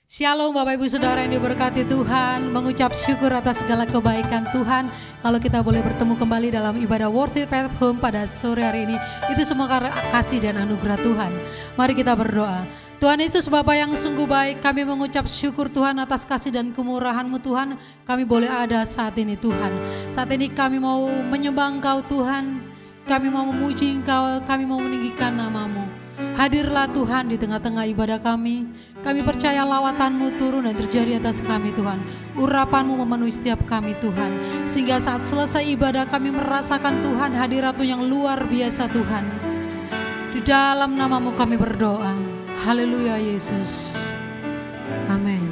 Shalom Bapak Ibu Saudara yang diberkati Tuhan, mengucap syukur atas segala kebaikan Tuhan. Kalau kita boleh bertemu kembali dalam ibadah worship at home pada sore hari ini, itu semua karena kasih dan anugerah Tuhan. Mari kita berdoa. Tuhan Yesus Bapa yang sungguh baik, kami mengucap syukur Tuhan atas kasih dan kemurahan-Mu Tuhan. Kami boleh ada saat ini Tuhan. Saat ini kami mau menyembah Engkau Tuhan, kami mau memuji Engkau, kami mau meninggikan nama-Mu. Hadirlah Tuhan di tengah-tengah ibadah kami. Kami percaya lawatan-Mu turun dan terjadi atas kami Tuhan. Urapan-Mu memenuhi setiap kami Tuhan. Sehingga saat selesai ibadah kami merasakan Tuhan hadirat-Mu yang luar biasa Tuhan. Di dalam nama-Mu kami berdoa. Haleluya Yesus. Amin.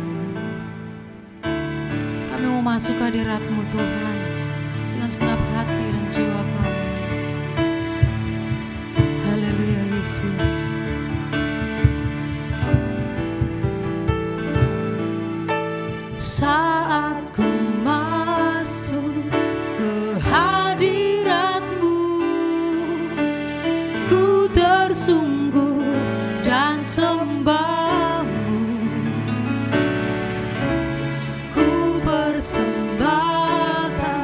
Kami mau masuk ke hadirat-Mu Tuhan dengan segenap hati dan jiwa kami. Haleluya Yesus. Saat ku masuk ke hadirat-Mu, ku tersungguh dan sembah-Mu. Ku persembahkan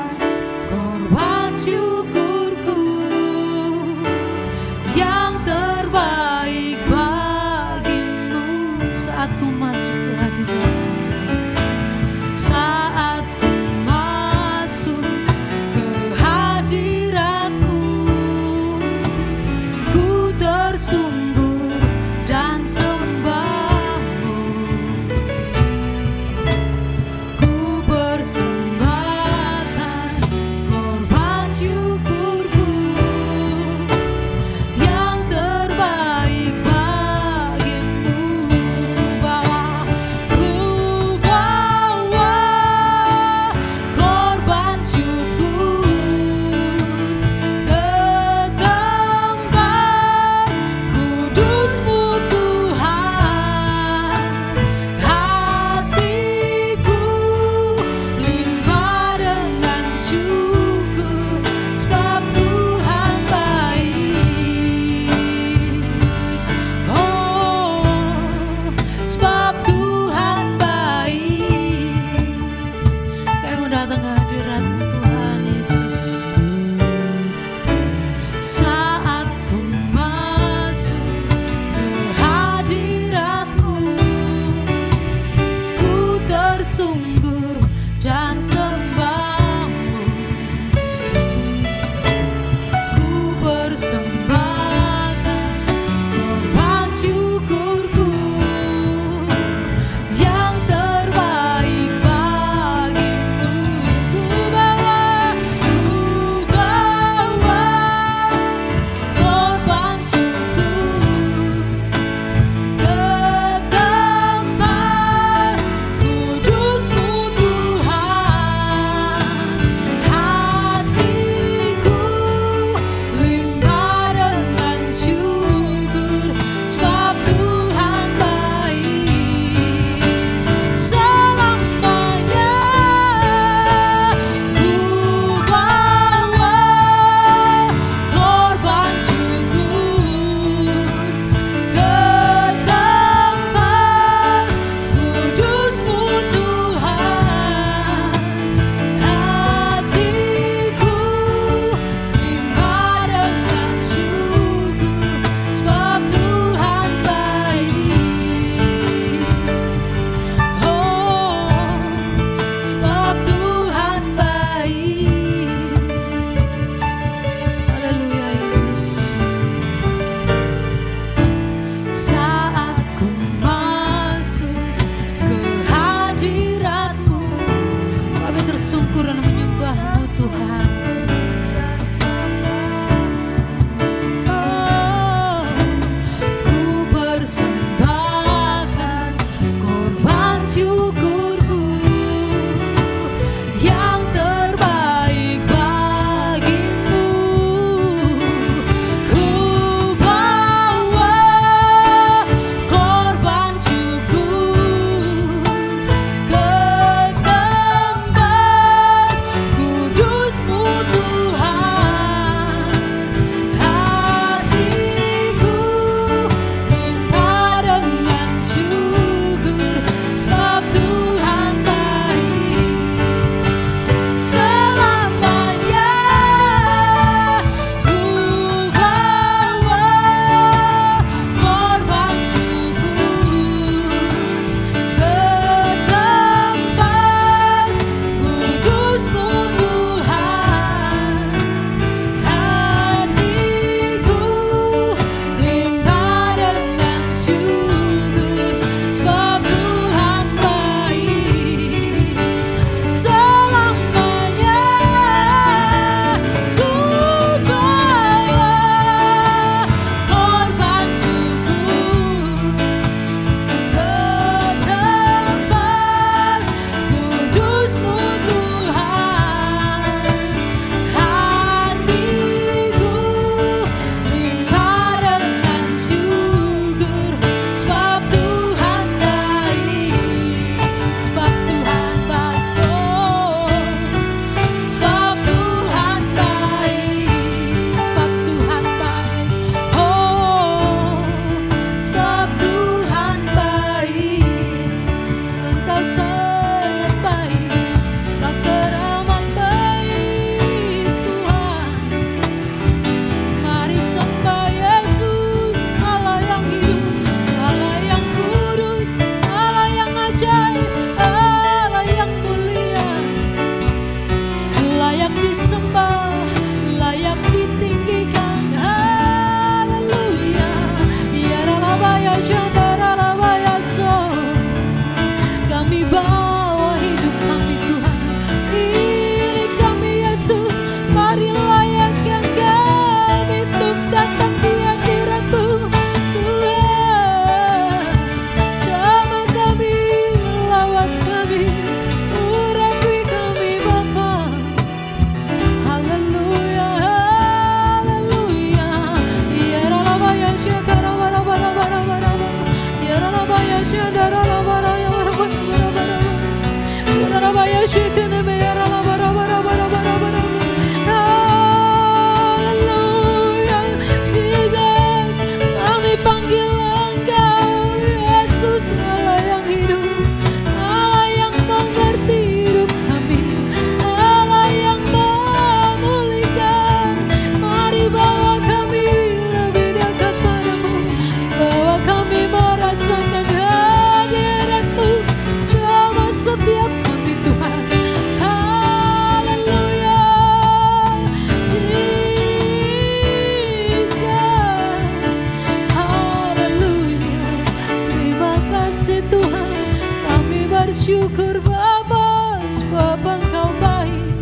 bersyukur Bapa, sebab Engkau baik,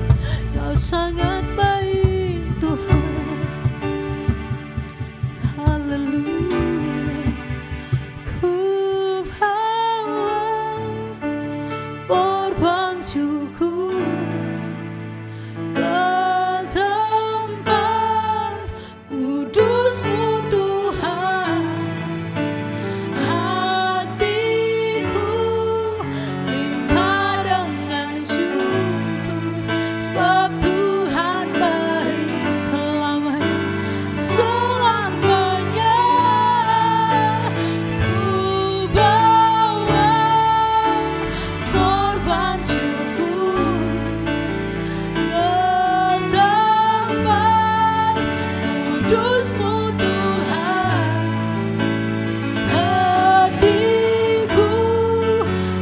Kau sangat baik Tuhan. Haleluya. Ku bawa korban syukur ke tempat kudus-Mu Tuhan. Hatiku limpah dengan syukur, sebab Tuhan baik selamanya, selamanya. Ku bawa korban syukur ke tempat kudus-Mu Tuhan. Hatiku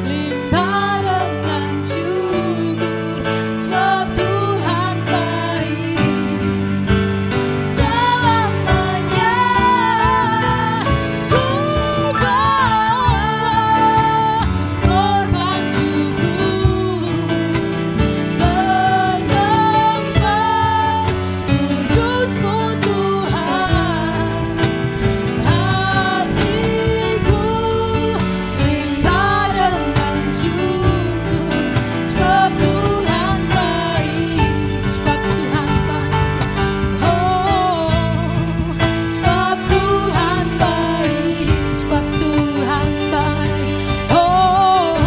limpah dengan syukur, sebab Tuhan baik selamanya. Ku bawa korban syukur ke tempat kudus-Mu Tuhan. Hatiku limpah dengan syukur, sebab Tuhan baik, sebab Tuhan baik. Oh, sebab Tuhan baik, sebab Tuhan baik. Oh,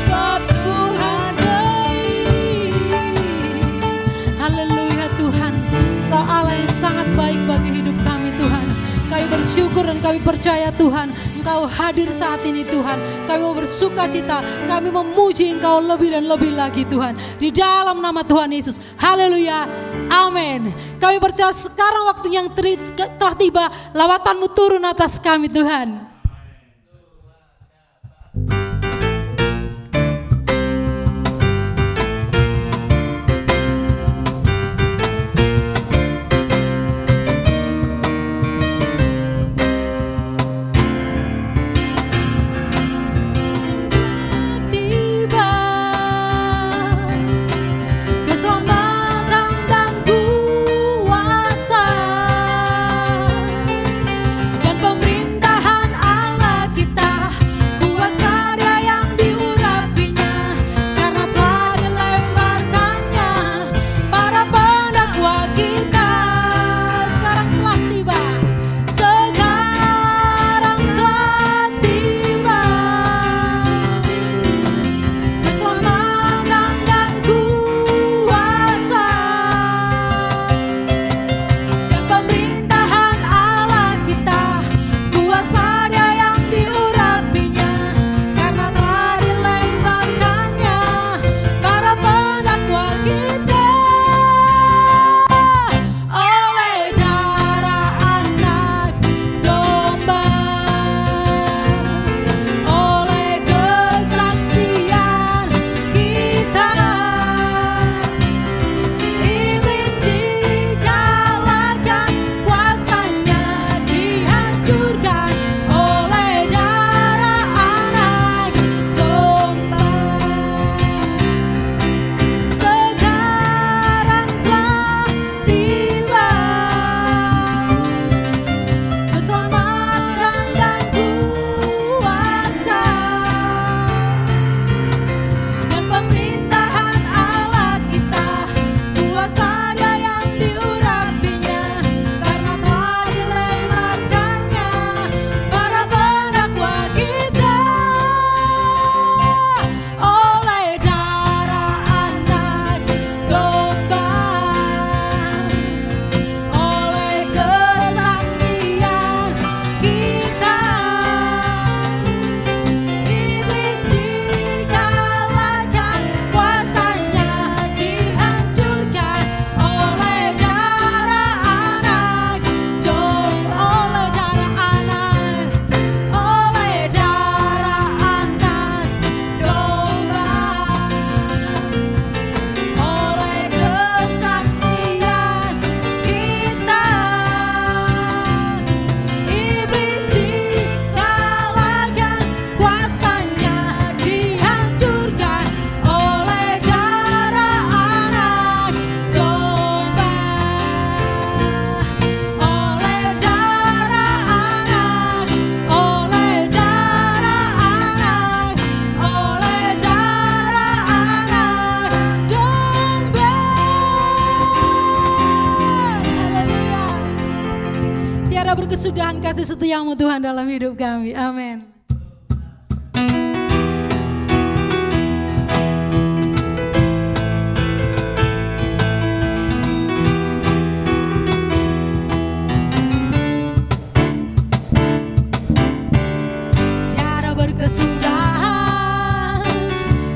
sebab Tuhan baik. Haleluya Tuhan, Kau Allah yang sangat baik bagi hidup kami Tuhan. Kami bersyukur dan kami percaya Tuhan, Engkau hadir saat ini Tuhan. Kami mau bersuka cita, kami memuji Engkau lebih dan lebih lagi Tuhan. Di dalam nama Tuhan Yesus, haleluya, amin. Kami percaya sekarang waktunya yang telah tiba, lawatan-Mu turun atas kami Tuhan. Tiba keselamatan dan kuasa dan pemerintahan kasih setiamu Tuhan dalam hidup kami. Amin. Tiada berkesudahan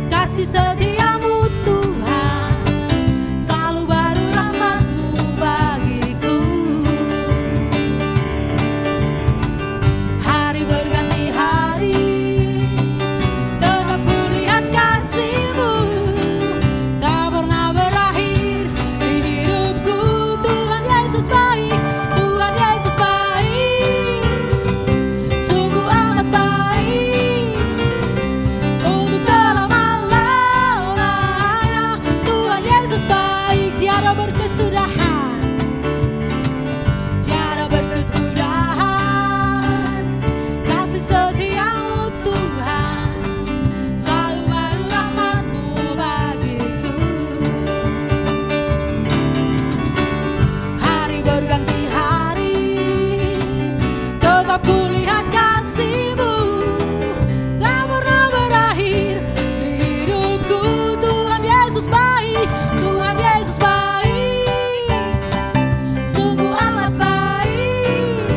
kasih setiamu Tuhan, selalu baru rahmat-Mu bagiku. Hari berganti hari, tetap kulihat kasih-Mu, tak pernah berakhir di hidupku. Tuhan Yesus baik, Tuhan Yesus baik, sungguh amat baik, untuk selama-lamanya. Tuhan Yesus baik, tiada berkesudahan, tiada berkesudahan kasih setiamu Tuhan, selalu baru rahmat-Mu bagiku. Hari berganti hari, tetap kulihat kasih-Mu, tak pernah berakhir di hidupku. Tuhan Yesus baik, Tuhan Yesus baik, sungguh amat baik,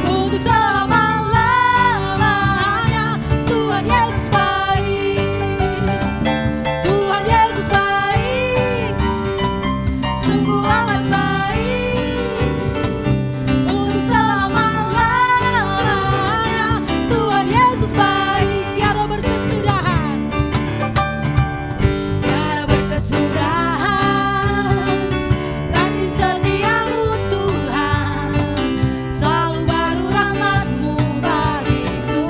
untuk selama-lamanya. Tuhan Yesus baik, Tuhan Yesus baik, sungguh amat baik, untuk selama-lamanya. Tuhan Yesus baik, tiada berkesudahan, tiada berkesudahan kasih setiamu Tuhan, selalu baru rahmat-Mu bagiku.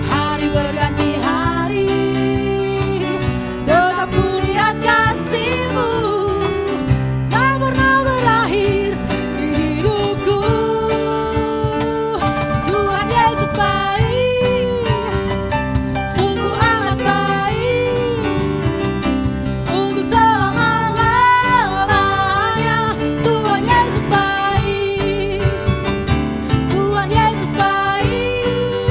Hari berganti hari, tetap kulihat kasih-Mu, tak pernah berakhir di hidupku. Tuhan Yesus baik, sungguh amat baik, untuk selama-lamanya. Tuhan Yesus baik, Tuhan Yesus baik,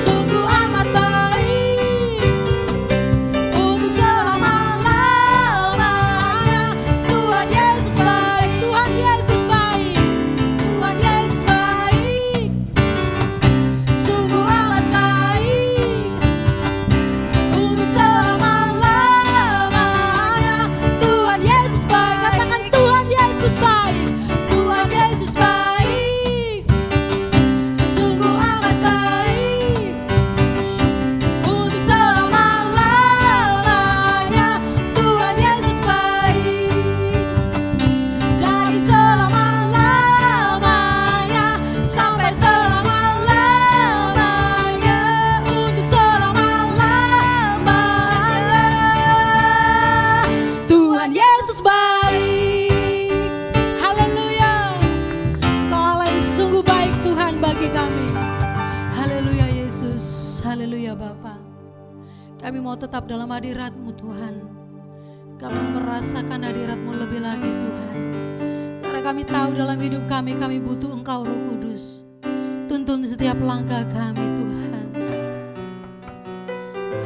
sungguh amat baik, untuk selama-lamanya. Tuhan Yesus baik, Tuhan Yesus baik, Tuhan Yesus baik, sungguh amat baik, untuk selama-lamanya. Tuhan Yesus baik, katakan Tuhan Yesus baik, Tuhan Yesus baik, sungguh amat baik, untuk selama-lamanya. Tuhan Yesus baik, dari selama-lamanya sampai selama-lamanya, untuk selama-lamanya. Tuhan Yesus baik, haleluya. Engkau Allah yang sungguh baik Tuhan bagi kami. Haleluya Yesus, haleluya Bapa. Kami mau tetap dalam hadirat-Mu Tuhan. Kami mau merasakan hadirat-Mu lebih lagi Tuhan. Karena kami tahu dalam hidup kami butuh Engkau Roh Kudus. Tuntun setiap langkah kami Tuhan.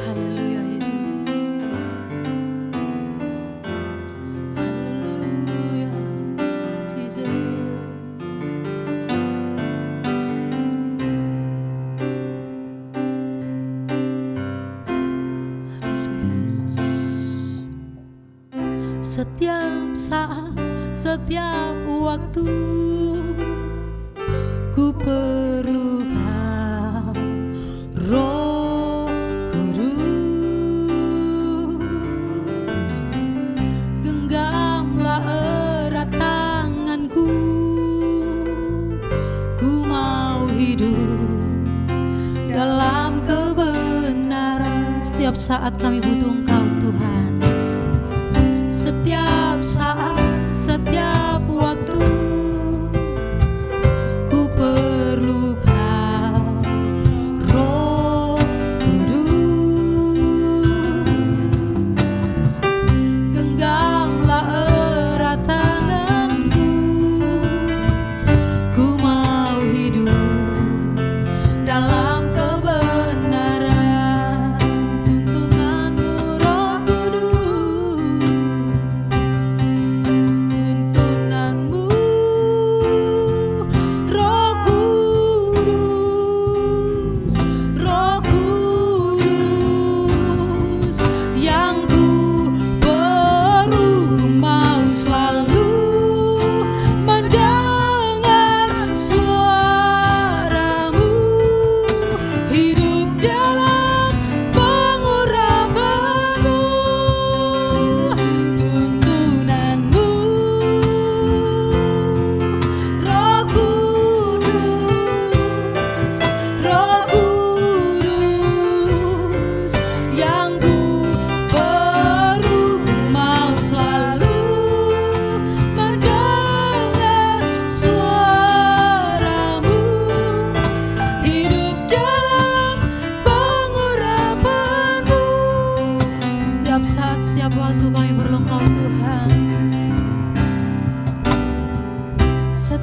Haleluya Yesus. Haleluya Jesus. Setiap saat, setiap waktu, ku perlu Kau, Roh Kudus. Genggamlah erat tanganku, ku mau hidup dalam kebenaran. Setiap saat kami butuh Engkau Tuhan. Setiap saat, setiap waktu, ku perlu Kau, Roh Kudus. Genggamlah erat tangan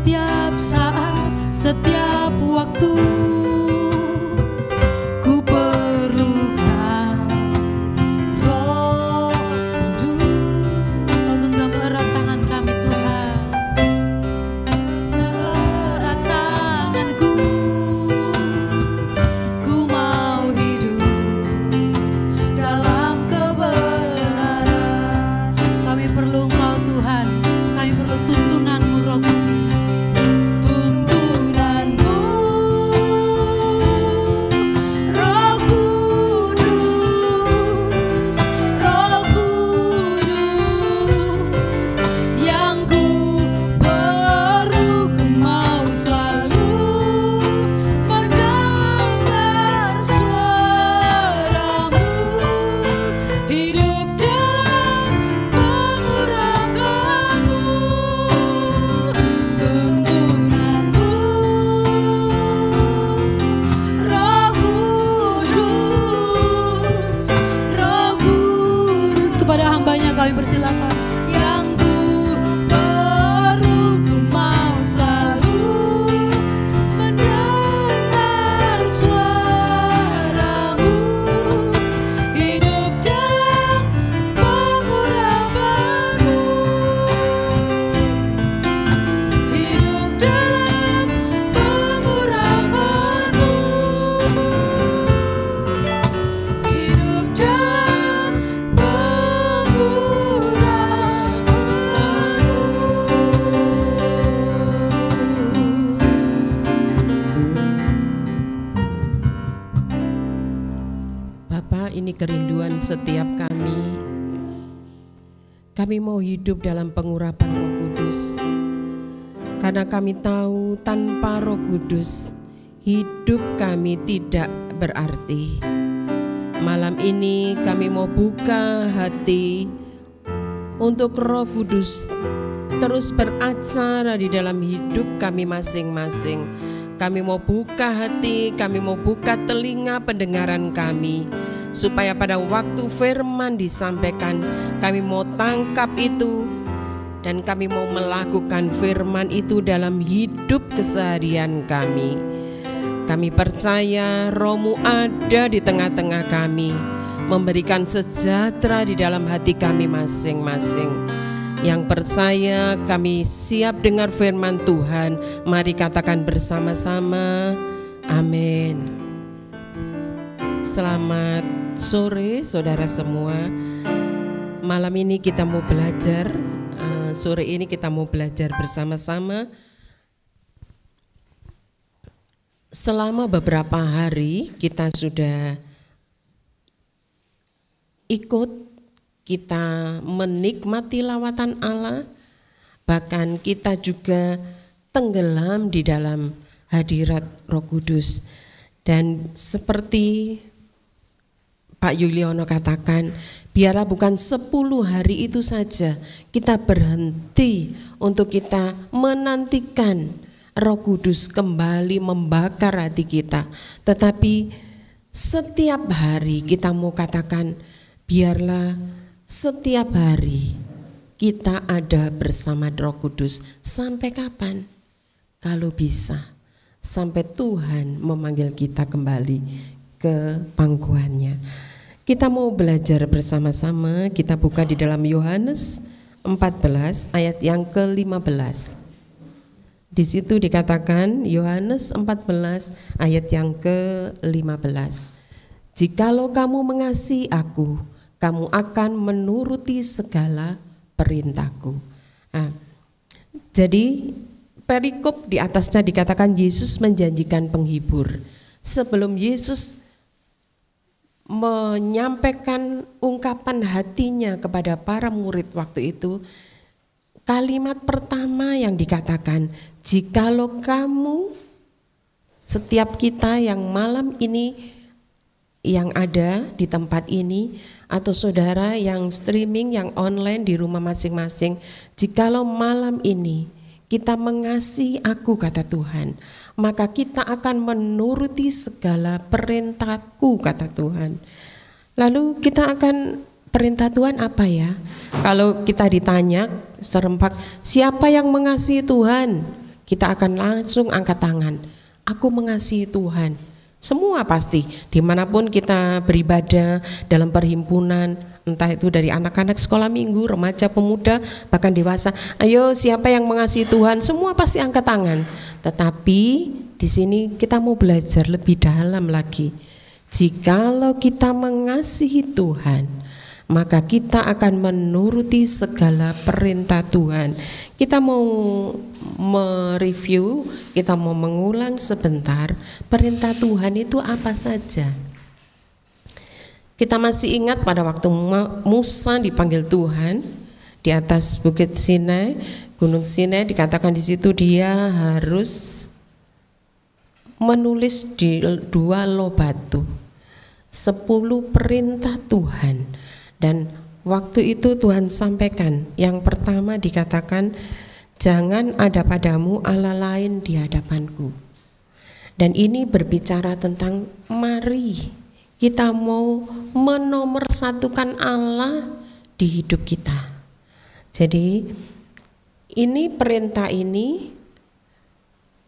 setiap saat, setiap waktu. Ku perlukan Roh Kudus. Kau genggam erat tangan kami Tuhan. Erat tanganku, ku mau hidup dalam kebenaran. Kami perlu Engkau Tuhan. Kami perlu tuntunanmu Roh Kudus. Tuntunanmu, Roh Kudus, Roh Kudus, yang ku perlu. Ku mau selalu mendengar suaramu, hidup dalam pengurapanmu. Tuntunanmu, Roh Kudus, Roh Kudus. Kepada hambanya kami persilakan. Yang ku perlu, ku mau selalu mendengar suaramu, hidup dalam pengurapanmu, hidup dalam pengurapanmu, hidup dalam Bapa, ini kerinduan setiap kami. Kami mau hidup dalam pengurapan Roh Kudus. Karena kami tahu tanpa Roh Kudus, hidup kami tidak berarti. Malam ini kami mau buka hati untuk Roh Kudus terus beracara di dalam hidup kami masing-masing. Kami mau buka hati, kami mau buka telinga pendengaran kami, supaya pada waktu firman disampaikan, kami mau tangkap itu dan kami mau melakukan firman itu dalam hidup keseharian kami. Kami percaya Roh-Mu ada di tengah-tengah kami, memberikan sejahtera di dalam hati kami masing-masing. Yang percaya kami siap dengar firman Tuhan. Mari katakan bersama-sama, amin. Selamat sore saudara semua. Malam ini kita mau belajar, sore ini kita mau belajar bersama-sama. Selama beberapa hari kita sudah ikut, kita menikmati lawatan Allah, bahkan kita juga tenggelam di dalam hadirat Roh Kudus. Dan seperti Pak Yuliono katakan, biarlah bukan 10 hari itu saja kita berhenti untuk kita menantikan Roh Kudus kembali membakar hati kita, tetapi setiap hari kita mau katakan, biarlah setiap hari kita ada bersama Roh Kudus. Sampai kapan? Kalau bisa, sampai Tuhan memanggil kita kembali ke pangkuannya. Kita mau belajar bersama-sama. Kita buka di dalam Yohanes 14 ayat yang ke-15. Di situ dikatakan, Yohanes 14 ayat yang ke-15. Jikalau kamu mengasihi aku, kamu akan menuruti segala perintahku. Jadi perikop di atasnya dikatakan Yesus menjanjikan penghibur. Sebelum Yesus menyampaikan ungkapan hatinya kepada para murid waktu itu, kalimat pertama yang dikatakan, jikalau kamu, setiap kita yang malam ini yang ada di tempat ini, atau saudara yang streaming, yang online di rumah masing-masing, jikalau malam ini kita mengasihi aku, kata Tuhan, maka kita akan menuruti segala perintahku, kata Tuhan. Lalu kita akan, perintah Tuhan apa ya? Kalau kita ditanya serempak, siapa yang mengasihi Tuhan? kita akan langsung angkat tangan. Aku mengasihi Tuhan. Semua pasti, dimanapun kita beribadah, dalam perhimpunan, entah itu dari anak-anak sekolah minggu, remaja, pemuda, bahkan dewasa. Ayo, siapa yang mengasihi Tuhan? Semua pasti angkat tangan. Tetapi di sini kita mau belajar lebih dalam lagi. Jikalau kita mengasihi Tuhan, maka kita akan menuruti segala perintah Tuhan. Kita mau mereview, kita mau mengulang sebentar perintah Tuhan itu apa saja. Kita masih ingat pada waktu Musa dipanggil Tuhan di atas Bukit Sinai, Gunung Sinai, dikatakan di situ dia harus menulis di 2 loh batu 10 perintah Tuhan. Dan waktu itu Tuhan sampaikan, yang pertama dikatakan, jangan ada padamu Allah lain di hadapanku. Dan ini berbicara tentang mari kita mau menomorsatukan Allah di hidup kita. Jadi ini perintah ini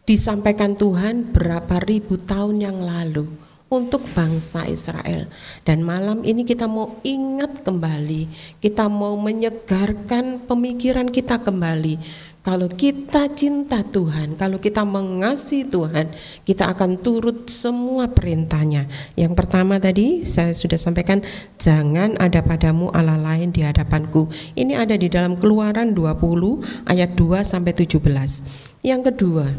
disampaikan Tuhan berapa ribu tahun yang lalu untuk bangsa Israel. Dan malam ini kita mau ingat kembali, kita mau menyegarkan pemikiran kita kembali. Kalau kita cinta Tuhan, kalau kita mengasihi Tuhan, kita akan turut semua perintahnya. Yang pertama tadi saya sudah sampaikan, jangan ada padamu Allah lain di hadapanku. Ini ada di dalam Keluaran 20 ayat 2 sampai 17. Yang kedua,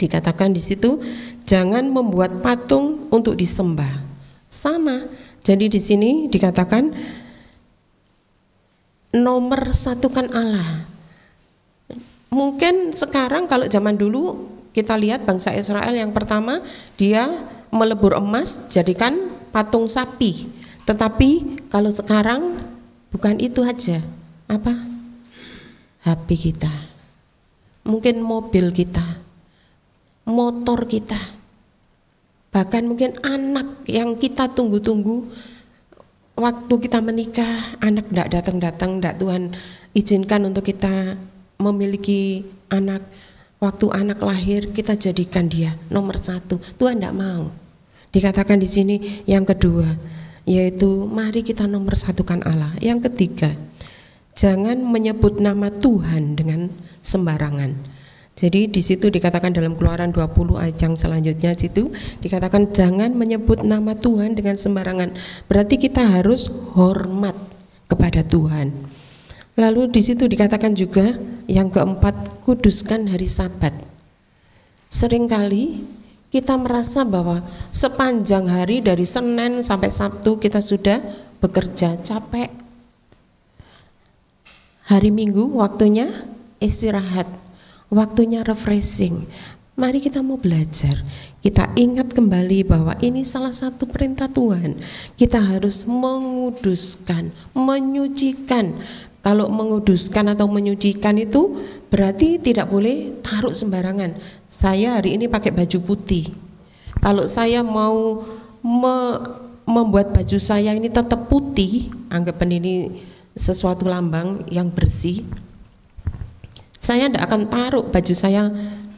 dikatakan di situ, jangan membuat patung untuk disembah. Sama. Jadi di sini dikatakan nomor satukan Allah. Mungkin sekarang kalau zaman dulu kita lihat bangsa Israel yang pertama dia melebur emas jadikan patung sapi. Tetapi kalau sekarang bukan itu aja. Apa? HP kita. Mungkin mobil kita. Motor kita. Bahkan mungkin anak yang kita tunggu-tunggu waktu kita menikah, anak tidak datang-datang, tidak Tuhan izinkan untuk kita memiliki anak. Waktu anak lahir kita jadikan dia nomor 1. Tuhan tidak mau. Dikatakan di sini yang kedua, yaitu mari kita nomor satukan Allah. Yang ketiga, jangan menyebut nama Tuhan dengan sembarangan. Jadi di situ dikatakan dalam Keluaran 20 ayat yang selanjutnya situ dikatakan jangan menyebut nama Tuhan dengan sembarangan. Berarti kita harus hormat kepada Tuhan. Lalu di situ dikatakan juga yang keempat, kuduskan hari Sabat. Seringkali kita merasa bahwa sepanjang hari dari Senin sampai Sabtu kita sudah bekerja capek. Hari Minggu waktunya istirahat, waktunya refreshing. Mari kita mau belajar. Kita ingat kembali bahwa ini salah satu perintah Tuhan. Kita harus menguduskan, menyucikan. Kalau menguduskan atau menyucikan itu berarti tidak boleh taruh sembarangan. Saya hari ini pakai baju putih. Kalau saya mau membuat baju saya ini tetap putih, anggapan ini sesuatu lambang yang bersih, saya tidak akan taruh baju saya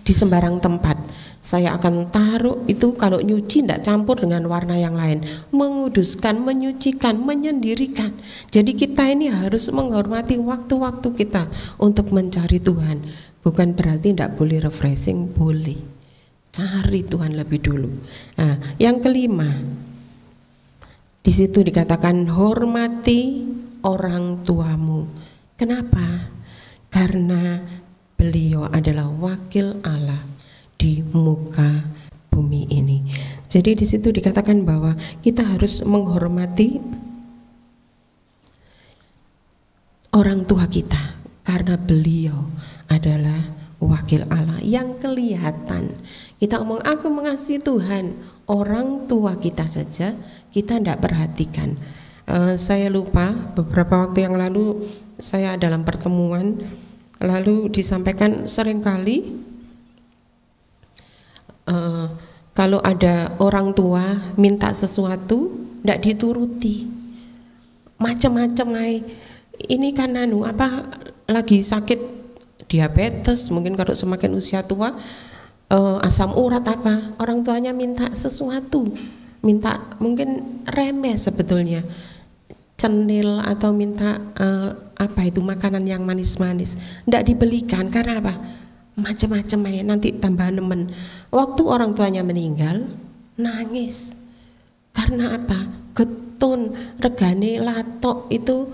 di sembarang tempat. Saya akan taruh itu kalau nyuci tidak campur dengan warna yang lain. Menguduskan, menyucikan, menyendirikan. Jadi kita ini harus menghormati waktu-waktu kita untuk mencari Tuhan. Bukan berarti tidak boleh refreshing, boleh. Cari Tuhan lebih dulu. Nah, yang kelima, di situ dikatakan hormati orang tuamu. Kenapa? Karena beliau adalah wakil Allah di muka bumi ini. Jadi di situ dikatakan bahwa kita harus menghormati orang tua kita karena beliau adalah wakil Allah yang kelihatan. Kita ngomong aku mengasihi Tuhan, orang tua kita saja kita tidak perhatikan. Saya lupa beberapa waktu yang lalu saya dalam pertemuan lalu disampaikan seringkali kalau ada orang tua minta sesuatu tidak dituruti, macam-macam. Ini kan lagi sakit diabetes, mungkin kalau semakin usia tua asam urat apa, orang tuanya minta sesuatu, minta mungkin remeh sebetulnya, cenil atau minta apa itu makanan yang manis-manis, tidak dibelikan karena apa? Macam-macam ya, nanti tambah nemen. Waktu orang tuanya meninggal nangis karena apa? Getun, regane latok itu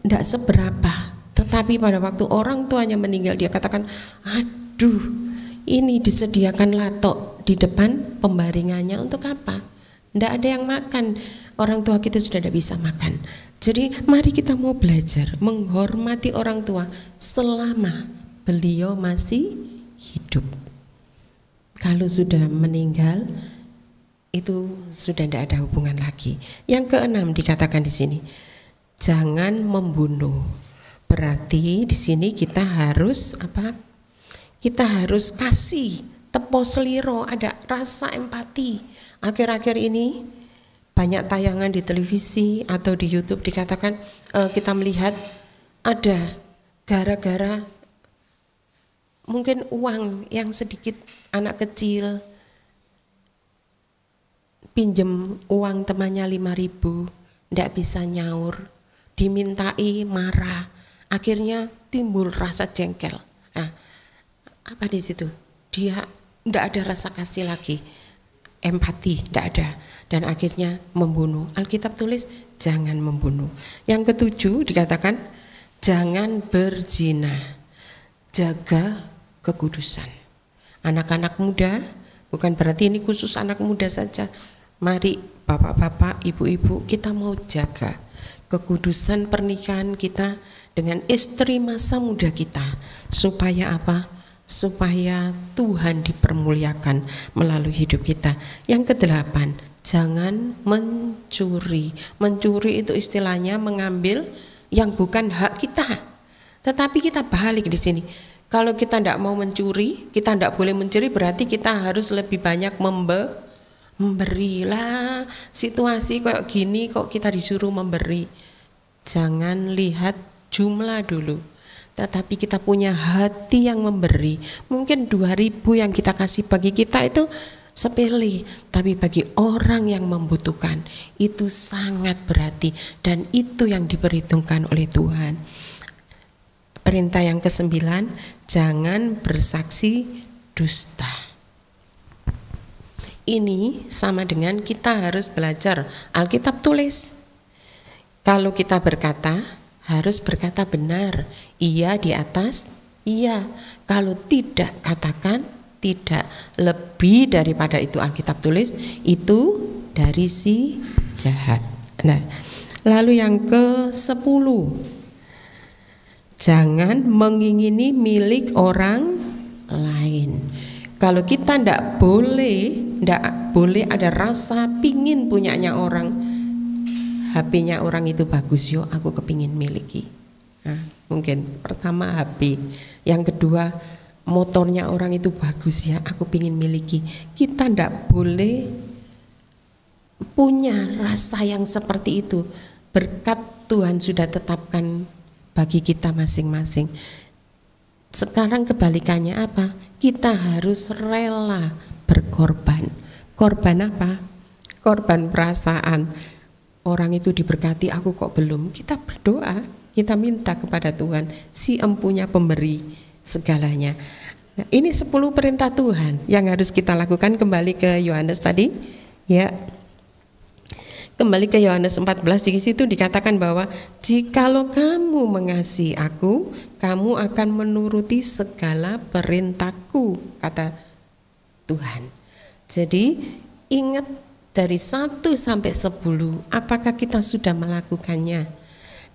tidak seberapa, tetapi pada waktu orang tuanya meninggal dia katakan, aduh, ini disediakan latok di depan pembaringannya untuk apa? Tidak ada yang makan, orang tua kita sudah tidak bisa makan. Jadi mari kita mau belajar menghormati orang tua selama beliau masih hidup. Kalau sudah meninggal itu sudah tidak ada hubungan lagi. Yang keenam dikatakan di sini, jangan membunuh. Berarti di sini kita harus apa? Kita harus kasih tepo seliro, ada rasa empati. Akhir-akhir ini banyak tayangan di televisi atau di YouTube dikatakan kita melihat ada gara-gara mungkin uang yang sedikit, anak kecil pinjem uang temannya 5.000, tidak bisa nyaur, dimintai marah, akhirnya timbul rasa jengkel. Nah, apa di situ? Dia tidak ada rasa kasih lagi, empati tidak ada, dan akhirnya membunuh. Alkitab tulis jangan membunuh. Yang ketujuh dikatakan jangan berzina, jaga kekudusan. Anak-anak muda, bukan berarti ini khusus anak muda saja. Mari bapak-bapak, ibu-ibu, kita mau jaga kekudusan pernikahan kita dengan istri masa muda kita. Supaya apa? Supaya Tuhan dipermuliakan melalui hidup kita. Yang kedelapan, jangan mencuri. Mencuri itu istilahnya mengambil yang bukan hak kita. Tetapi kita balik di sini. Kalau kita tidak mau mencuri, kita tidak boleh mencuri, berarti kita harus lebih banyak memberilah. Situasi kayak gini kok kita disuruh memberi. Jangan lihat jumlah dulu, tetapi kita punya hati yang memberi. Mungkin 2.000 yang kita kasih bagi kita itu sepele, tapi bagi orang yang membutuhkan itu sangat berarti, dan itu yang diperhitungkan oleh Tuhan. Perintah yang ke-9, jangan bersaksi dusta. Ini sama dengan kita harus belajar. Alkitab tulis, kalau kita berkata, harus berkata benar. Iya di atas iya. Kalau tidak, katakan tidak. Lebih daripada itu Alkitab tulis, itu dari si jahat. Nah, lalu yang ke-10, jangan mengingini milik orang lain. Kalau kita tidak boleh ada rasa pingin punyanya orang. HP-nya orang itu bagus, yo aku kepingin miliki. Nah, mungkin pertama HP, yang kedua motornya orang itu bagus ya, aku pingin miliki. Kita tidak boleh punya rasa yang seperti itu. Berkat Tuhan sudah tetapkan bagi kita masing-masing. Sekarang kebalikannya apa? Kita harus rela berkorban. Korban apa? Korban perasaan. Orang itu diberkati, aku kok belum. Kita berdoa, kita minta kepada Tuhan, si empunya pemberi segalanya. Nah, ini 10 perintah Tuhan yang harus kita lakukan. Kembali ke Yohanes tadi, ya. Kembali ke Yohanes 14, di situ dikatakan bahwa jikalau kamu mengasihi aku, kamu akan menuruti segala perintahku, kata Tuhan. Jadi ingat dari 1 sampai 10, apakah kita sudah melakukannya?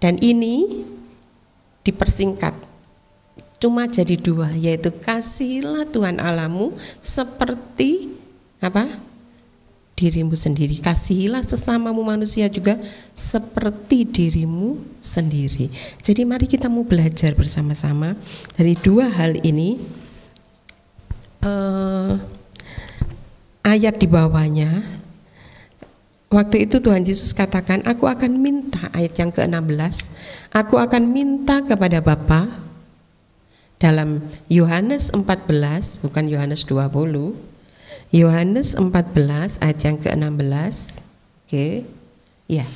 Dan ini dipersingkat, cuma jadi 2, yaitu kasihilah Tuhan Allahmu seperti apa? Dirimu sendiri. Kasihilah sesamamu manusia juga seperti dirimu sendiri. Jadi mari kita mau belajar bersama-sama dari 2 hal ini. Ayat di bawahnya, waktu itu Tuhan Yesus katakan, aku akan minta, ayat yang ke-16, aku akan minta kepada Bapa dalam Yohanes 14, bukan Yohanes 20. Yohanes 14 ayat yang ke-16. Oke. Ya.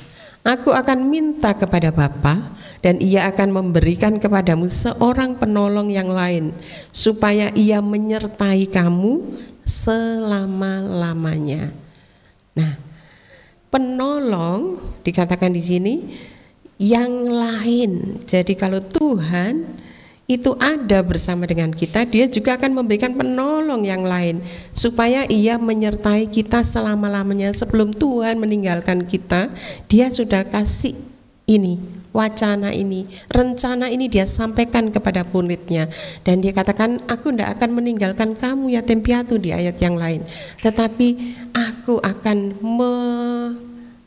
Aku akan minta kepada Bapa dan Ia akan memberikan kepadamu seorang penolong yang lain supaya Ia menyertai kamu selama-lamanya. Nah, penolong dikatakan di sini yang lain. Jadi kalau Tuhan itu ada bersama dengan kita, Dia juga akan memberikan penolong yang lain supaya Ia menyertai kita selama-lamanya. Sebelum Tuhan meninggalkan kita, Dia sudah kasih ini, wacana ini, rencana ini Dia sampaikan kepada murid-Nya, dan Dia katakan, aku tidak akan meninggalkan kamu yatim piatu di ayat yang lain, tetapi aku akan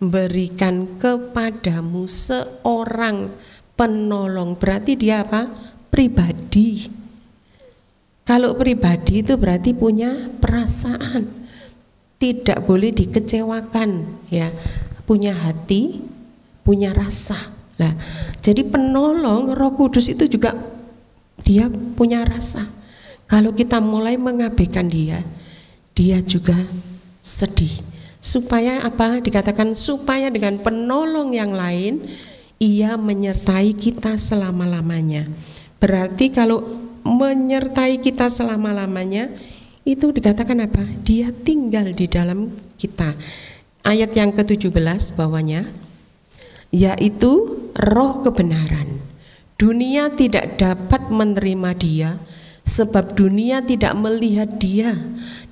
memberikan kepadamu seorang penolong. Berarti Dia apa? Pribadi. Kalau pribadi itu berarti punya perasaan, tidak boleh dikecewakan, ya, punya hati, punya rasa. Nah, jadi penolong Roh Kudus itu juga Dia punya rasa. Kalau kita mulai mengabaikan Dia juga sedih. Supaya apa? Dikatakan supaya dengan penolong yang lain Ia menyertai kita selama-lamanya. Berarti kalau menyertai kita selama-lamanya itu dikatakan apa? Dia tinggal di dalam kita. Ayat yang ke-17 bawahnya, yaitu Roh kebenaran. Dunia tidak dapat menerima Dia sebab dunia tidak melihat Dia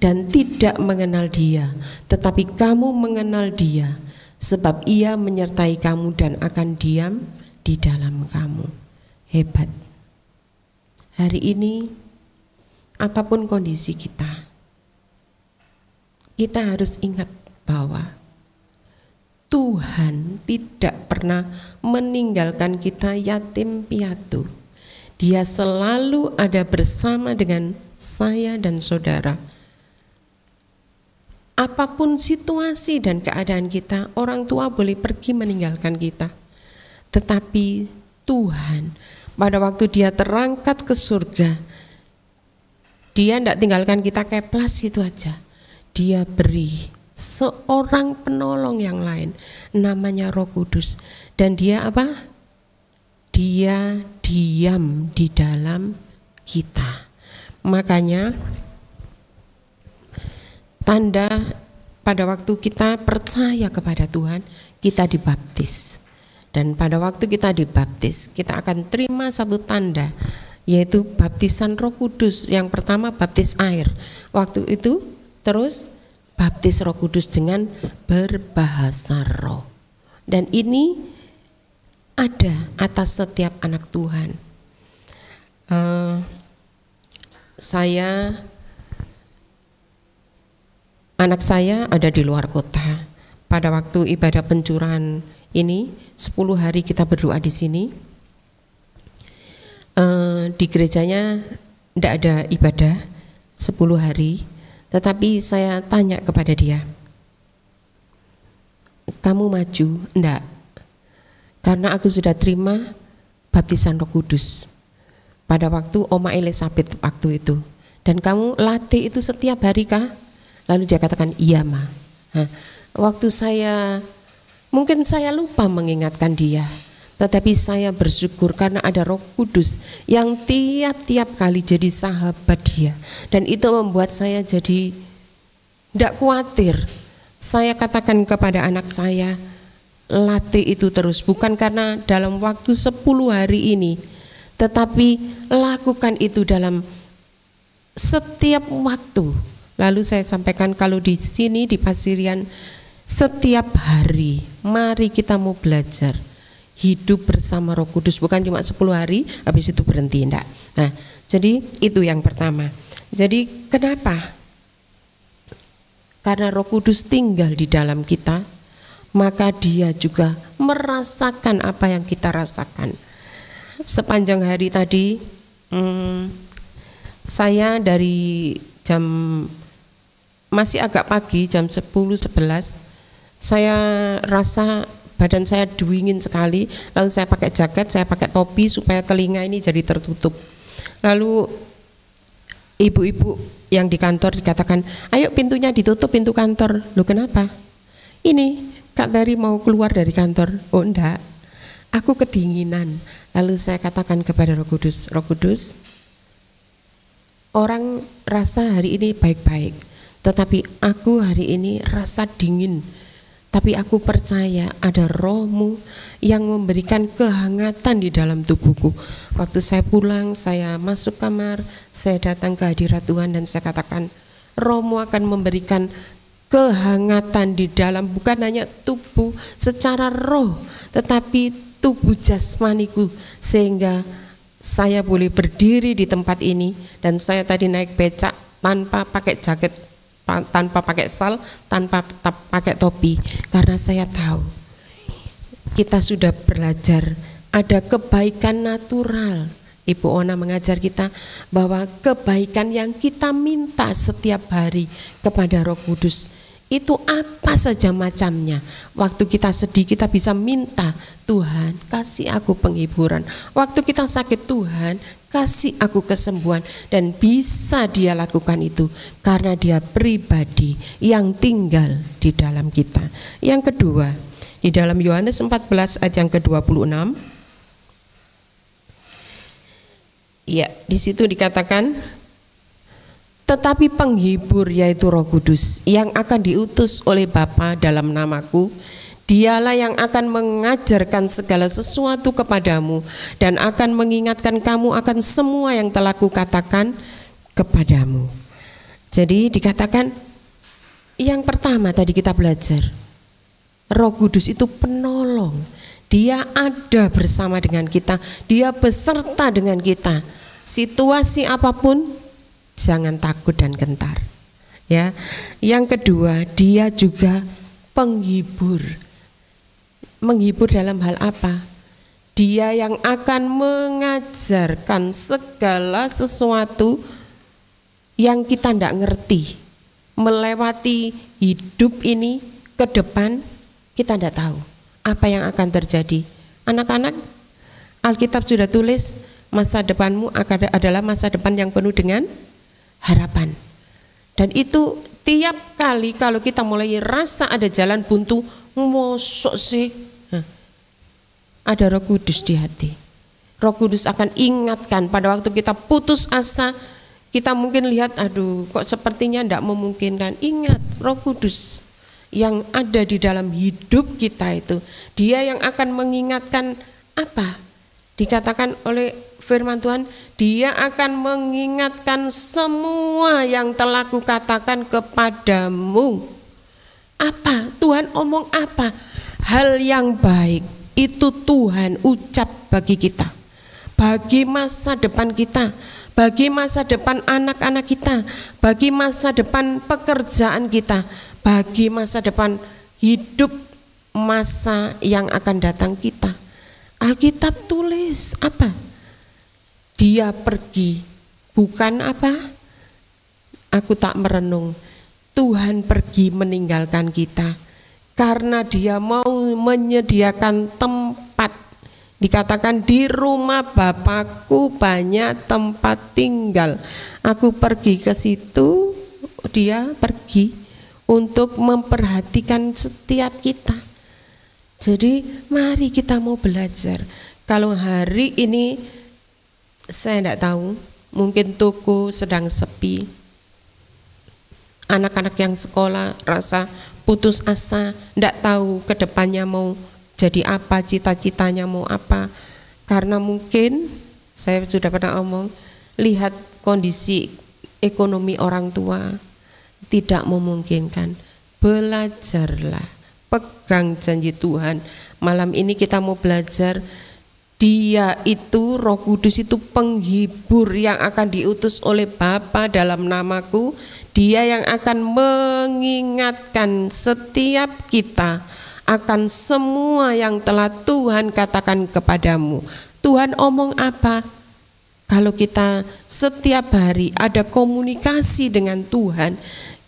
dan tidak mengenal Dia, tetapi kamu mengenal Dia sebab Ia menyertai kamu dan akan diam di dalam kamu. Hebat. Hari ini apapun kondisi kita harus ingat bahwa Tuhan tidak pernah meninggalkan kita yatim piatu. Dia selalu ada bersama dengan saya dan saudara. Apapun situasi dan keadaan kita, orang tua boleh pergi meninggalkan kita, tetapi Tuhan pada waktu Dia terangkat ke surga, Dia tidak tinggalkan kita keplas itu aja. Dia beri seorang penolong yang lain, namanya Roh Kudus. Dan Dia apa? Dia diam di dalam kita. Makanya tanda pada waktu kita percaya kepada Tuhan, kita dibaptis. Dan pada waktu kita dibaptis, kita akan terima satu tanda, yaitu baptisan Roh Kudus. Yang pertama baptis air. Waktu itu terus baptis Roh Kudus dengan berbahasa roh. Dan ini ada atas setiap anak Tuhan. Anak saya ada di luar kota. Pada waktu ibadah pencurahan ini 10 hari kita berdoa di sini. Di gerejanya tidak ada ibadah 10 hari, tetapi saya tanya kepada dia, kamu maju? Enggak, karena aku sudah terima baptisan Roh Kudus pada waktu Oma Elizabeth waktu itu. Dan kamu latih itu setiap hari kah? Lalu dia katakan iya Ma. Nah, waktu mungkin saya lupa mengingatkan dia, tetapi saya bersyukur karena ada Roh Kudus yang tiap-tiap kali jadi sahabat dia. Dan itu membuat saya jadi tidak khawatir. Saya katakan kepada anak saya, latih itu terus, bukan karena dalam waktu 10 hari ini, tetapi lakukan itu dalam setiap waktu. Lalu saya sampaikan kalau di sini di Pasirian setiap hari mari kita mau belajar hidup bersama Roh Kudus, bukan cuma 10 hari habis itu berhenti, enggak. Nah, jadi itu yang pertama. Jadi kenapa? Karena Roh Kudus tinggal di dalam kita, maka Dia juga merasakan apa yang kita rasakan. Sepanjang hari tadi saya dari jam masih agak pagi, jam 10-11, saya rasa badan saya dingin sekali. Lalu saya pakai jaket, saya pakai topi supaya telinga ini jadi tertutup. Lalu ibu-ibu yang di kantor dikatakan, ayo pintunya ditutup, pintu kantor. Loh kenapa? Ini Kak Tari mau keluar dari kantor. Oh enggak, aku kedinginan. Lalu saya katakan kepada Roh Kudus, Roh Kudus, orang rasa hari ini baik-baik, tetapi aku hari ini rasa dingin. Tapi aku percaya ada Roh-Mu yang memberikan kehangatan di dalam tubuhku. Waktu saya pulang, saya masuk kamar, saya datang ke hadirat Tuhan dan saya katakan, Roh-Mu akan memberikan kehangatan di dalam bukan hanya tubuh secara roh, tetapi tubuh jasmaniku, sehingga saya boleh berdiri di tempat ini. Dan saya tadi naik becak tanpa pakai jaket, tanpa pakai sal, tanpa pakai topi, karena saya tahu kita sudah belajar ada kebaikan natural. Ibu Ona mengajar kita bahwa kebaikan yang kita minta setiap hari kepada Roh Kudus itu apa saja macamnya. Waktu kita sedih kita bisa minta, Tuhan kasih aku penghiburan. Waktu kita sakit, Tuhan kasih aku kesembuhan. Dan bisa Dia lakukan itu karena Dia pribadi yang tinggal di dalam kita. Yang kedua, di dalam Yohanes 14 ayat yang ke-26, ya, di situ dikatakan, tetapi penghibur yaitu Roh Kudus yang akan diutus oleh Bapa dalam namaku, Dialah yang akan mengajarkan segala sesuatu kepadamu dan akan mengingatkan kamu akan semua yang telah kukatakan kepadamu. Jadi dikatakan yang pertama tadi kita belajar, Roh Kudus itu penolong. Dia ada bersama dengan kita, Dia beserta dengan kita. Situasi apapun jangan takut dan gentar. Ya. Yang kedua, Dia juga penghibur. Menghibur dalam hal apa? Dia yang akan mengajarkan segala sesuatu yang kita tidak ngerti. Melewati hidup ini ke depan kita tidak tahu apa yang akan terjadi. Anak-anak, Alkitab sudah tulis masa depanmu adalah masa depan yang penuh dengan harapan. Dan itu tiap kali kalau kita mulai rasa ada jalan buntu, mosok sih, ada Roh Kudus di hati. Roh Kudus akan ingatkan pada waktu kita putus asa, kita mungkin lihat, aduh kok sepertinya tidak memungkinkan. Ingat, Roh Kudus yang ada di dalam hidup kita itu, Dia yang akan mengingatkan apa? Dikatakan oleh firman Tuhan, Dia akan mengingatkan semua yang telah kukatakan kepadamu. Apa? Tuhan omong apa? Hal yang baik itu Tuhan ucap bagi kita, bagi masa depan kita, bagi masa depan anak-anak kita, bagi masa depan pekerjaan kita, bagi masa depan hidup masa yang akan datang kita. Alkitab tulis apa? Dia pergi, bukan apa? Aku tak merenung. Tuhan pergi meninggalkan kita karena Dia mau menyediakan tempat. Dikatakan di rumah Bapakku banyak tempat tinggal. Aku pergi ke situ, Dia pergi untuk memperhatikan setiap kita. Jadi mari kita mau belajar. Kalau hari ini saya tidak tahu, mungkin toko sedang sepi, anak-anak yang sekolah rasa putus asa, tidak tahu ke depannya mau jadi apa, cita-citanya mau apa. Karena mungkin saya sudah pernah omong, lihat kondisi ekonomi orang tua tidak memungkinkan. Belajarlah, pegang janji Tuhan. Malam ini kita mau belajar, Dia itu, Roh Kudus itu penghibur yang akan diutus oleh Bapa dalam namaku. Dia yang akan mengingatkan setiap kita akan semua yang telah Tuhan katakan kepadamu. Tuhan omong apa? Kalau kita setiap hari ada komunikasi dengan Tuhan,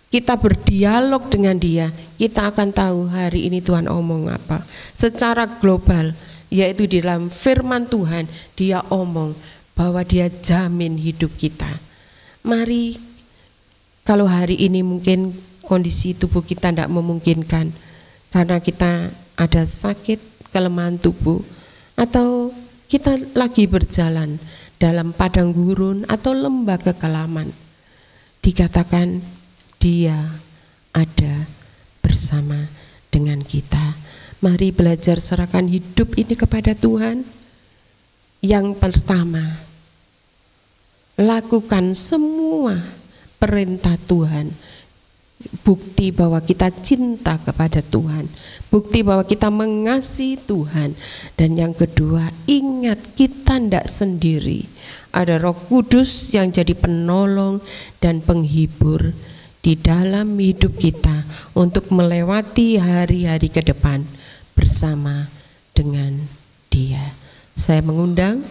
kita berdialog dengan Dia, kita akan tahu hari ini Tuhan omong apa. Secara global, yaitu di dalam firman Tuhan, Dia omong bahwa Dia jamin hidup kita. Mari, kalau hari ini mungkin kondisi tubuh kita tidak memungkinkan karena kita ada sakit, kelemahan tubuh, atau kita lagi berjalan dalam padang gurun atau lembah kekelaman, dikatakan Dia ada bersama dengan kita. Mari belajar serahkan hidup ini kepada Tuhan. Yang pertama, lakukan semua perintah Tuhan. Bukti bahwa kita cinta kepada Tuhan, bukti bahwa kita mengasihi Tuhan. Dan yang kedua, ingat kita tidak sendiri. Ada Roh Kudus yang jadi penolong dan penghibur di dalam hidup kita untuk melewati hari-hari ke depan bersama dengan Dia. Saya mengundang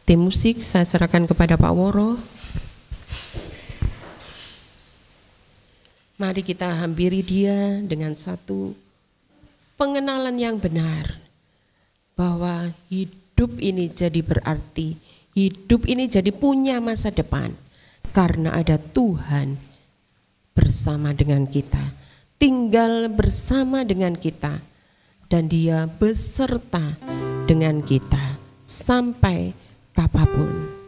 tim musik, saya serahkan kepada Pak Woro. Mari kita hampiri Dia dengan satu pengenalan yang benar, bahwa hidup ini jadi berarti, hidup ini jadi punya masa depan, karena ada Tuhan bersama dengan kita, tinggal bersama dengan kita, dan Dia beserta dengan kita sampai kapanpun.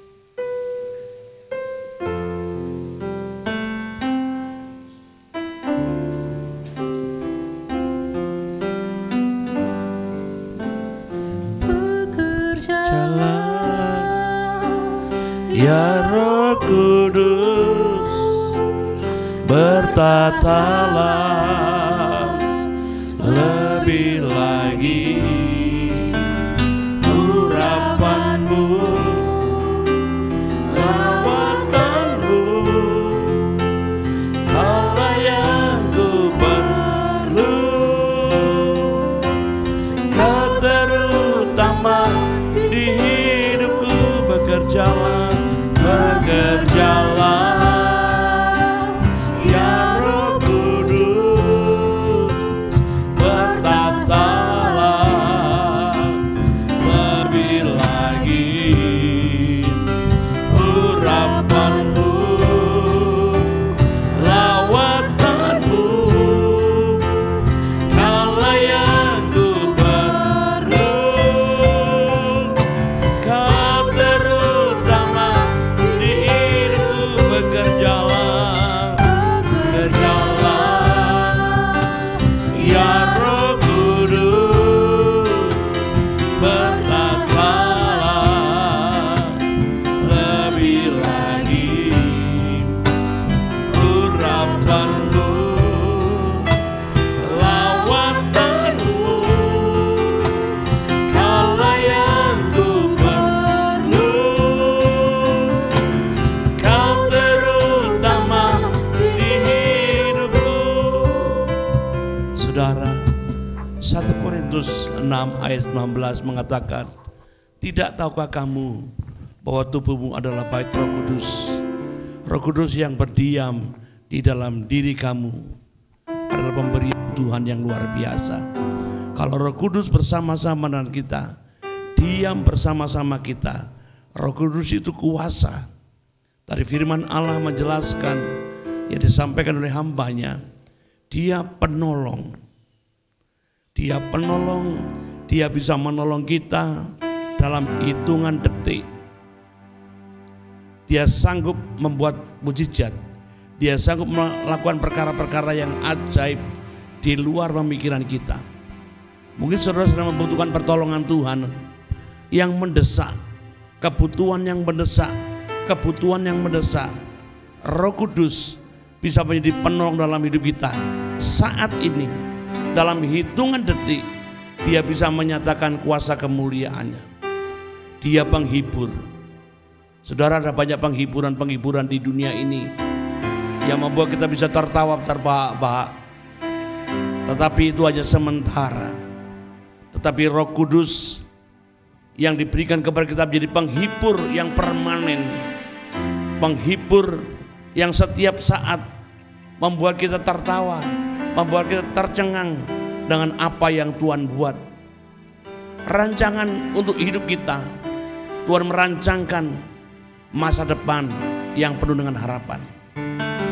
Ya Roh Kudus, bertatalah lebih lagi urapanmu, lawatanmu, kala yang ku perlu, kau terutama di hidupku. Bekerjalah ya Roh Kudus, bertatalah lebih lagi urapanmu, lawatanmu, kala yang ku perlu, kau terutama di hidupku. Bekerjalah ya Roh Kudus, bertatalah lebih lagi urapanmu, lawatanmu, kala yang ku perlu, kau terutama di hidupku. Saudara, 1 Korintus 6 ayat 19 mengatakan, tidak tahukah kamu bahwa tubuhmu adalah bait Roh Kudus? Roh Kudus yang berdiam di dalam diri kamu adalah pemberian Tuhan yang luar biasa. Kalau Roh Kudus bersama-sama dengan kita, diam bersama-sama kita, Roh Kudus itu kuasa. Dari firman Allah menjelaskan yang disampaikan oleh hambanya, Dia penolong. Dia penolong, Dia bisa menolong kita dalam hitungan detik. Dia sanggup membuat mukjizat. Dia sanggup melakukan perkara-perkara yang ajaib di luar pemikiran kita. Mungkin saudara sedang membutuhkan pertolongan Tuhan yang mendesak, kebutuhan yang mendesak, kebutuhan yang mendesak. Roh Kudus bisa menjadi penolong dalam hidup kita saat ini. Dalam hitungan detik Dia bisa menyatakan kuasa kemuliaannya. Dia penghibur. Saudara, ada banyak penghiburan-penghiburan di dunia ini yang membuat kita bisa tertawa terbahak-bahak, tetapi itu hanya sementara. Tetapi Roh Kudus yang diberikan kepada kita menjadi penghibur yang permanen, penghibur yang setiap saat membuat kita tertawa, membuat kita tercengang dengan apa yang Tuhan buat. Rancangan untuk hidup kita, Tuhan merancangkan masa depan yang penuh dengan harapan.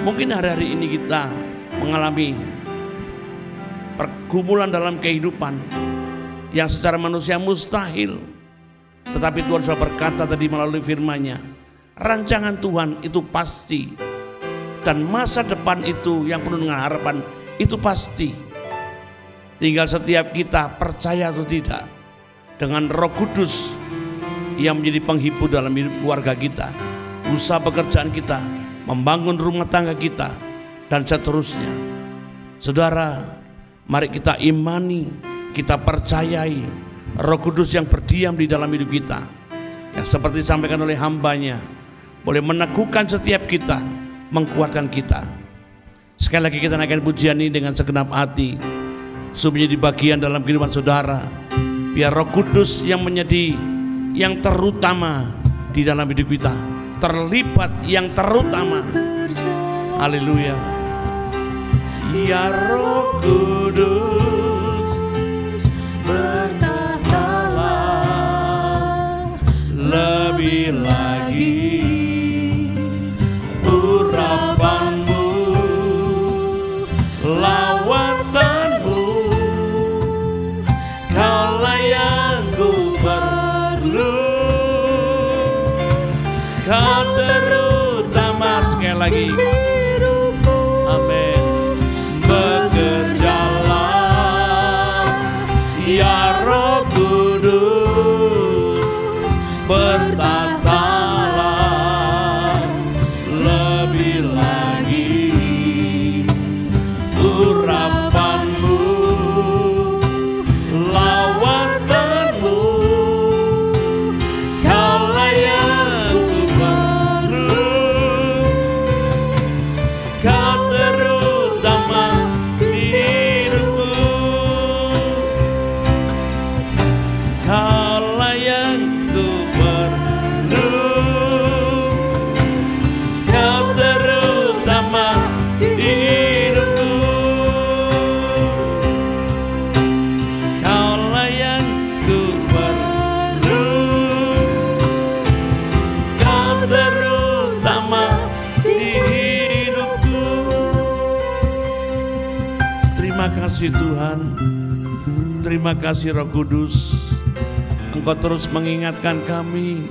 Mungkin hari-hari ini kita mengalami pergumulan dalam kehidupan yang secara manusia mustahil. Tetapi Tuhan sudah berkata tadi melalui firman-Nya, rancangan Tuhan itu pasti. Dan masa depan itu yang penuh dengan harapan itu pasti. Tinggal setiap kita percaya atau tidak dengan Roh Kudus yang menjadi penghibur dalam hidup keluarga kita, usaha pekerjaan kita, membangun rumah tangga kita, dan seterusnya. Saudara, mari kita imani, kita percayai Roh Kudus yang berdiam di dalam hidup kita, yang seperti disampaikan oleh hamba-Nya, boleh meneguhkan setiap kita, menguatkan kita. Sekali lagi kita naikkan pujian ini dengan segenap hati, supaya menjadi bagian dalam kehidupan saudara. Biar Roh Kudus yang menjadi yang terutama di dalam hidup kita, terlibat yang terutama. Haleluya. Ya Roh Kudus, bertahtalah lebih lagi, urapanmu, lawatanmu, kaulah yang ku perlu. Kau terutama, sekali lagi, amin. Bekerjalah ya Roh Kudus, bertahtalah lebih lagi, urapanmu, lawatanmu, kaulah yang ku perlu. Kau terutama di hidupku, kaulah yang ku perlu. Kau terutama di hidupku, kaulah yang ku perlu. Kau terutama di hidupku. Terima kasih Tuhan, terima kasih Roh Kudus, Engkau terus mengingatkan kami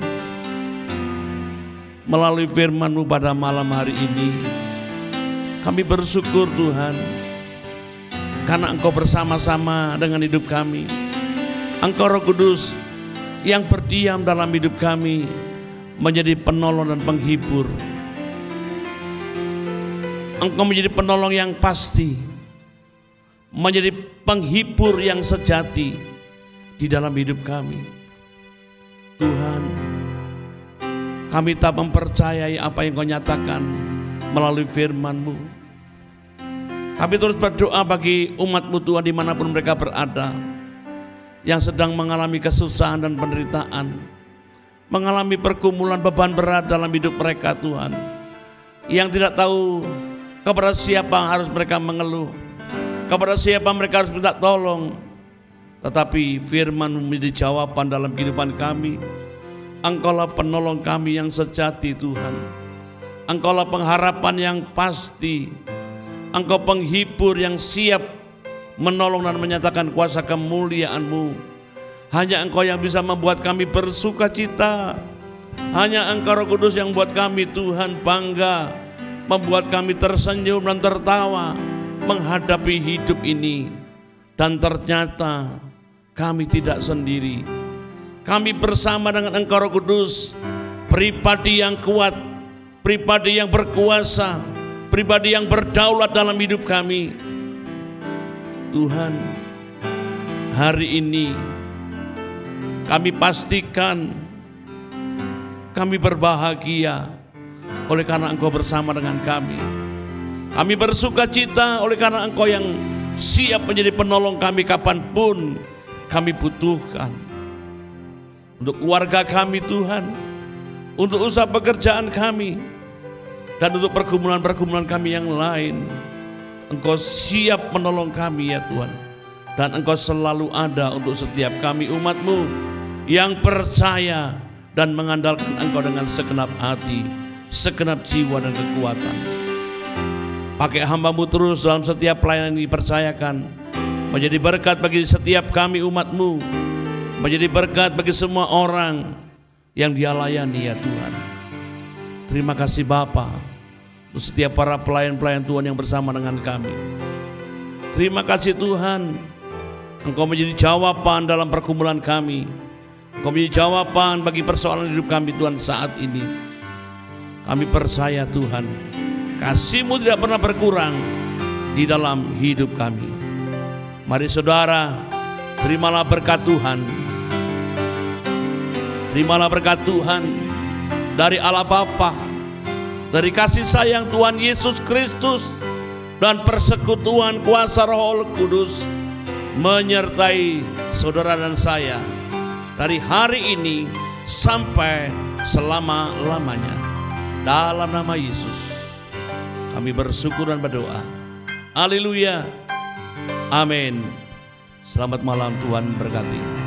melalui firman-Mu pada malam hari ini. Kami bersyukur Tuhan, karena Engkau bersama-sama dengan hidup kami. Engkau Roh Kudus yang berdiam dalam hidup kami, menjadi penolong dan penghibur. Engkau menjadi penolong yang pasti, menjadi penghibur yang sejati di dalam hidup kami. Tuhan, kami tak mempercayai apa yang Kau nyatakan melalui firman-Mu. Kami terus berdoa bagi umat-Mu Tuhan dimanapun mereka berada, yang sedang mengalami kesusahan dan penderitaan, mengalami pergumulan beban berat dalam hidup mereka Tuhan, yang tidak tahu kepada siapa harus mereka mengeluh, kepada siapa mereka harus minta tolong. Tetapi firman-Mu menjadi jawaban dalam kehidupan kami. Engkaulah penolong kami yang sejati Tuhan. Engkaulah pengharapan yang pasti. Engkau penghibur yang siap menolong dan menyatakan kuasa kemuliaan-Mu. Hanya Engkau yang bisa membuat kami bersuka cita. Hanya Engkau Roh Kudus yang membuat kami Tuhan bangga, membuat kami tersenyum dan tertawa menghadapi hidup ini. Dan ternyata kami tidak sendiri. Kami bersama dengan Engkau Roh Kudus, pribadi yang kuat, pribadi yang berkuasa, pribadi yang berdaulat dalam hidup kami. Tuhan, hari ini kami pastikan kami berbahagia oleh karena Engkau bersama dengan kami. Kami bersuka cita oleh karena Engkau yang siap menjadi penolong kami kapanpun kami butuhkan. Untuk keluarga kami Tuhan, untuk usaha pekerjaan kami, dan untuk pergumulan-pergumulan kami yang lain, Engkau siap menolong kami ya Tuhan. Dan Engkau selalu ada untuk setiap kami umat-Mu yang percaya dan mengandalkan Engkau dengan segenap hati, segenap jiwa dan kekuatan. Pakai hamba-Mu terus dalam setiap pelayanan yang dipercayakan, menjadi berkat bagi setiap kami umat-Mu, menjadi berkat bagi semua orang yang Dia layani ya Tuhan. Terima kasih Bapa untuk setiap para pelayan-pelayan Tuhan yang bersama dengan kami. Terima kasih Tuhan, Engkau menjadi jawaban dalam pergumulan kami. Engkau menjadi jawaban bagi persoalan hidup kami Tuhan saat ini. Kami percaya Tuhan, kasih-Mu tidak pernah berkurang di dalam hidup kami. Mari saudara, terimalah berkat Tuhan. Terimalah berkat Tuhan dari Allah Bapa, dari kasih sayang Tuhan Yesus Kristus, dan persekutuan kuasa Roh Kudus menyertai saudara dan saya dari hari ini sampai selama-lamanya. Dalam nama Yesus kami bersyukur dan berdoa. Haleluya. Amin. Selamat malam, Tuhan berkati.